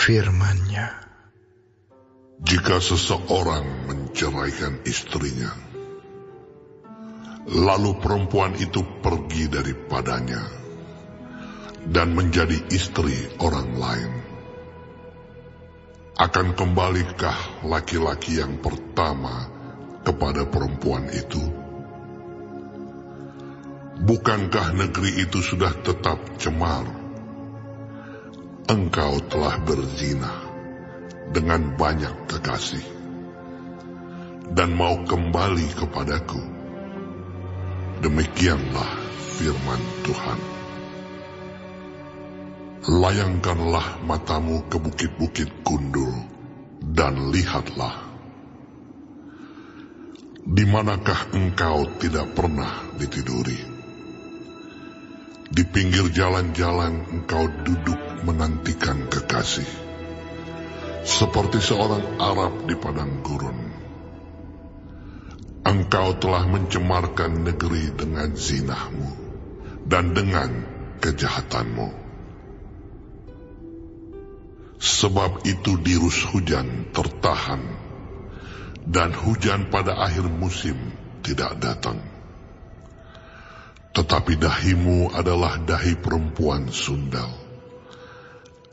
firman-Nya. Jika seseorang menceraikan istrinya, lalu perempuan itu pergi daripadanya dan menjadi istri orang lain, akan kembalikah laki-laki yang pertama kepada perempuan itu? Bukankah negeri itu sudah tetap cemar? Engkau telah berzina dengan banyak kekasih dan mau kembali kepadaku. Demikianlah firman Tuhan. Layangkanlah matamu ke bukit-bukit gundul dan lihatlah. Di manakah engkau tidak pernah ditiduri? Di pinggir jalan-jalan engkau duduk menantikan kekasih, seperti seorang Arab di padang gurun. Engkau telah mencemarkan negeri dengan zinahmu dan dengan kejahatanmu. Sebab itu dirus hujan tertahan, dan hujan pada akhir musim tidak datang. Tetapi dahimu adalah dahi perempuan sundal.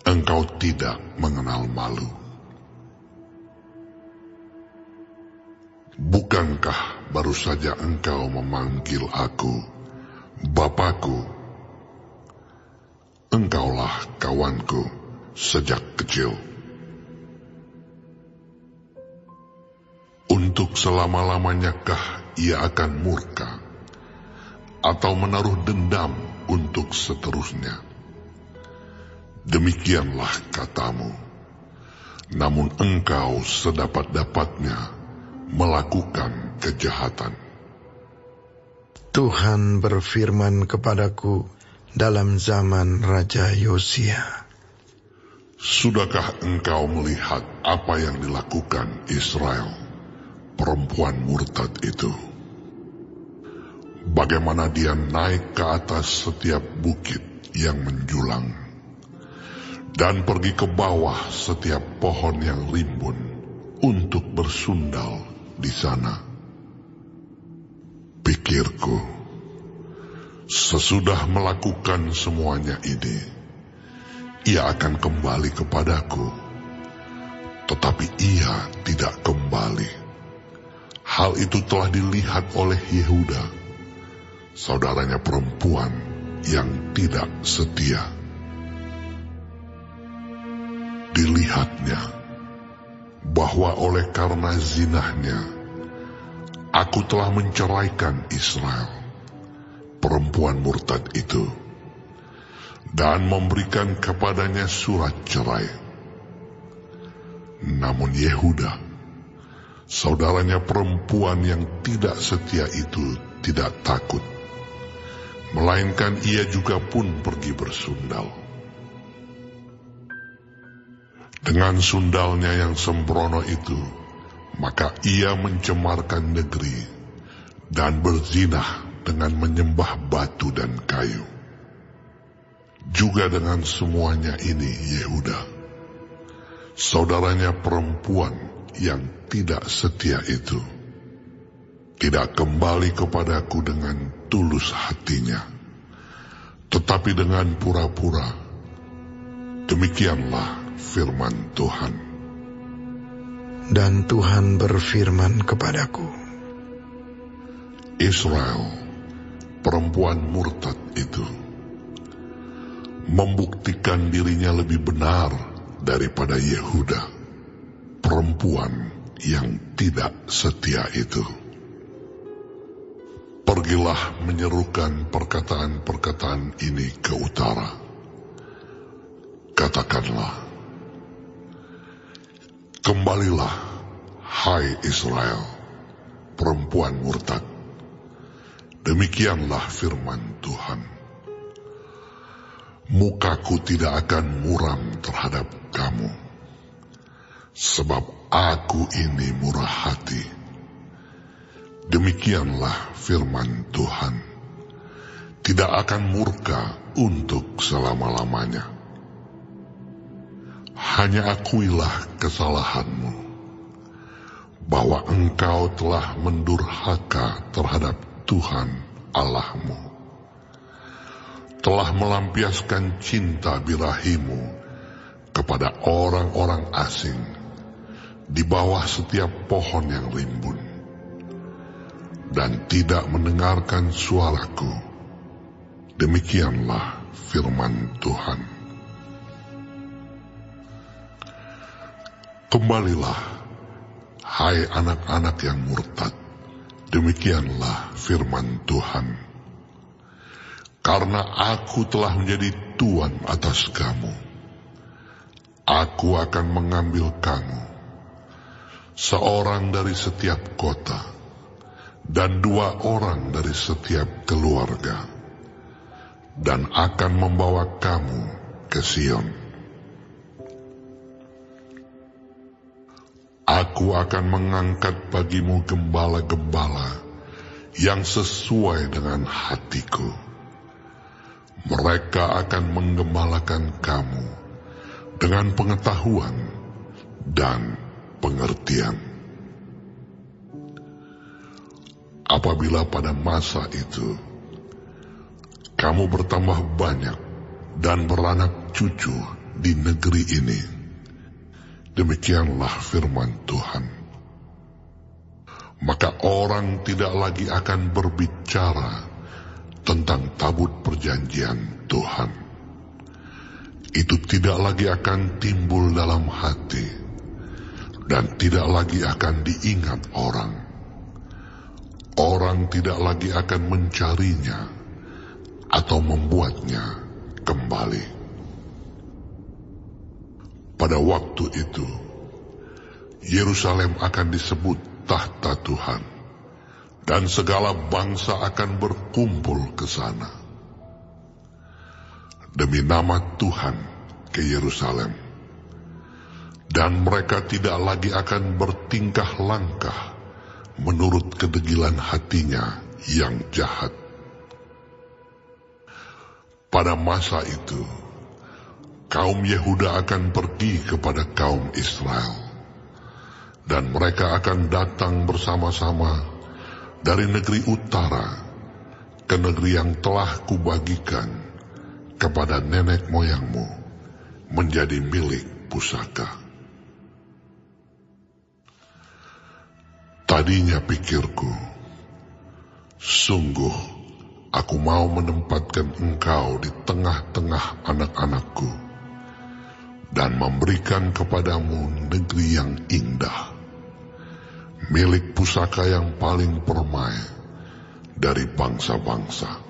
Engkau tidak mengenal malu. Bukankah baru saja engkau memanggil aku, Bapakku? Engkaulah kawanku sejak kecil. Untuk selama-lamanyakah ia akan murka, atau menaruh dendam untuk seterusnya? Demikianlah katamu, namun engkau sedapat-dapatnya melakukan kejahatan. Tuhan berfirman kepadaku dalam zaman Raja Yosia. Sudahkah engkau melihat apa yang dilakukan Israel, perempuan murtad itu? Bagaimana dia naik ke atas setiap bukit yang menjulang, dan pergi ke bawah setiap pohon yang rimbun untuk bersundal di sana. Pikirku, sesudah melakukan semuanya ini, ia akan kembali kepadaku, tetapi ia tidak kembali. Hal itu telah dilihat oleh Yehuda, saudaranya perempuan yang tidak setia. Dilihatnya bahwa oleh karena zinahnya, aku telah menceraikan Israel, perempuan murtad itu, dan memberikan kepadanya surat cerai. Namun Yehuda, saudaranya perempuan yang tidak setia itu, tidak takut, melainkan ia juga pun pergi bersundal. Dengan sundalnya yang sembrono itu, maka ia mencemarkan negeri dan berzinah dengan menyembah batu dan kayu. Juga dengan semuanya ini Yehuda, saudaranya perempuan yang tidak setia itu, tidak kembali kepadaku dengan tulus hatinya, tetapi dengan pura-pura. Demikianlah firman Tuhan. Dan Tuhan berfirman kepadaku, Israel, perempuan murtad itu, membuktikan dirinya lebih benar daripada Yehuda, perempuan yang tidak setia itu. Pergilah menyerukan perkataan-perkataan ini ke utara. Katakanlah, kembalilah, hai Israel, perempuan murtad. Demikianlah firman Tuhan. Mukaku tidak akan muram terhadap kamu, sebab aku ini murah hati. Demikianlah firman Tuhan. Tidak akan murka untuk selama-lamanya. hanya akuilah kesalahanmu, bahwa engkau telah mendurhaka terhadap Tuhan Allahmu, telah melampiaskan cinta birahimu kepada orang-orang asing di bawah setiap pohon yang rimbun, dan tidak mendengarkan suaraku. Demikianlah firman Tuhan. Kembalilah, hai anak-anak yang murtad, demikianlah firman Tuhan. Karena aku telah menjadi tuan atas kamu, aku akan mengambil kamu, seorang dari setiap kota, dan 2 orang dari setiap keluarga, dan akan membawa kamu ke Sion. Aku akan mengangkat bagimu gembala-gembala yang sesuai dengan hatiku. Mereka akan menggembalakan kamu dengan pengetahuan dan pengertian. Apabila pada masa itu kamu bertambah banyak dan beranak cucu di negeri ini, demikianlah firman Tuhan, maka orang tidak lagi akan berbicara tentang tabut perjanjian Tuhan. Itu tidak lagi akan timbul dalam hati, dan tidak lagi akan diingat orang. Orang tidak lagi akan mencarinya atau membuatnya kembali. Pada waktu itu, Yerusalem akan disebut tahta Tuhan, dan segala bangsa akan berkumpul ke sana. Demi nama Tuhan ke Yerusalem, dan mereka tidak lagi akan bertingkah langkah menurut kedegilan hatinya yang jahat. Pada masa itu, kaum Yehuda akan pergi kepada kaum Israel, dan mereka akan datang bersama-sama dari negeri utara ke negeri yang telah kubagikan kepada nenek moyangmu menjadi milik pusaka. Tadinya pikirku, sungguh aku mau menempatkan engkau di tengah-tengah anak-anakku, dan memberikan kepadamu negeri yang indah, milik pusaka yang paling permai dari bangsa-bangsa.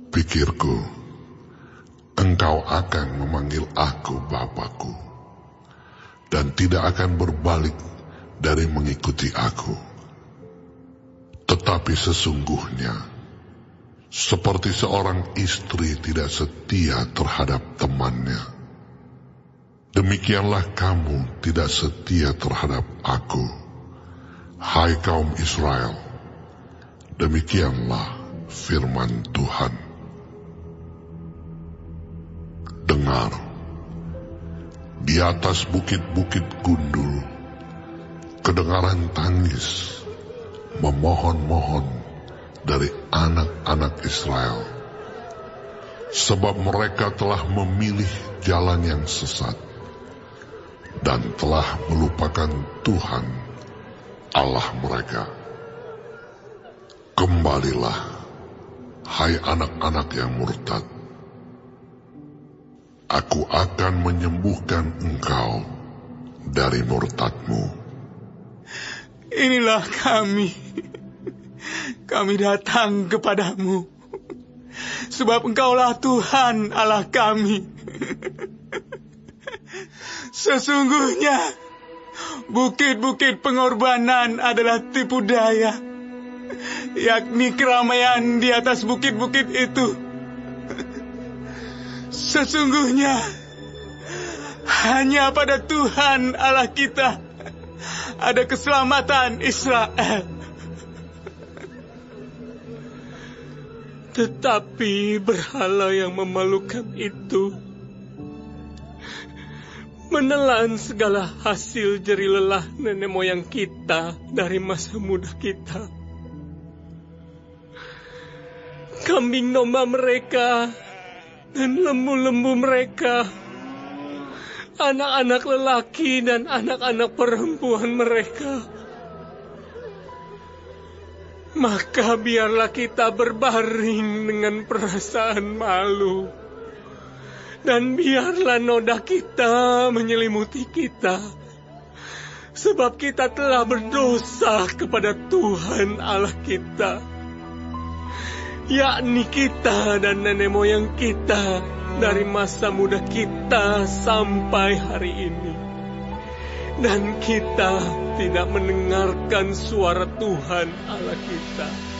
Pikirku, engkau akan memanggil aku Bapakku, dan tidak akan berbalik dari mengikuti aku. Tetapi sesungguhnya, seperti seorang istri tidak setia terhadap temannya, demikianlah kamu tidak setia terhadap aku, hai kaum Israel. Demikianlah firman Tuhan. Dengar, di atas bukit-bukit gundul, kedengaran tangis, memohon-mohon dari anak-anak Israel, sebab mereka telah memilih jalan yang sesat, dan telah melupakan Tuhan Allah mereka. Kembalilah, hai anak-anak yang murtad. Aku akan menyembuhkan engkau dari murtadmu. Inilah kami datang kepadamu, sebab engkaulah Tuhan Allah kami. Sesungguhnya, bukit-bukit pengorbanan adalah tipu daya, yakni keramaian di atas bukit-bukit itu. Sesungguhnya, hanya pada Tuhan Allah kita ada keselamatan Israel. Tetapi berhala yang memalukan itu menelan segala hasil jerih lelah nenek moyang kita dari masa muda kita. Kambing domba mereka dan lembu-lembu mereka, anak-anak lelaki dan anak-anak perempuan mereka. Maka biarlah kita berbaring dengan perasaan malu. Dan biarlah noda kita menyelimuti kita. Sebab kita telah berdosa kepada Tuhan Allah kita. Yakni kita dan nenek moyang kita dari masa muda kita sampai hari ini. Dan kita tidak mendengarkan suara Tuhan Allah kita.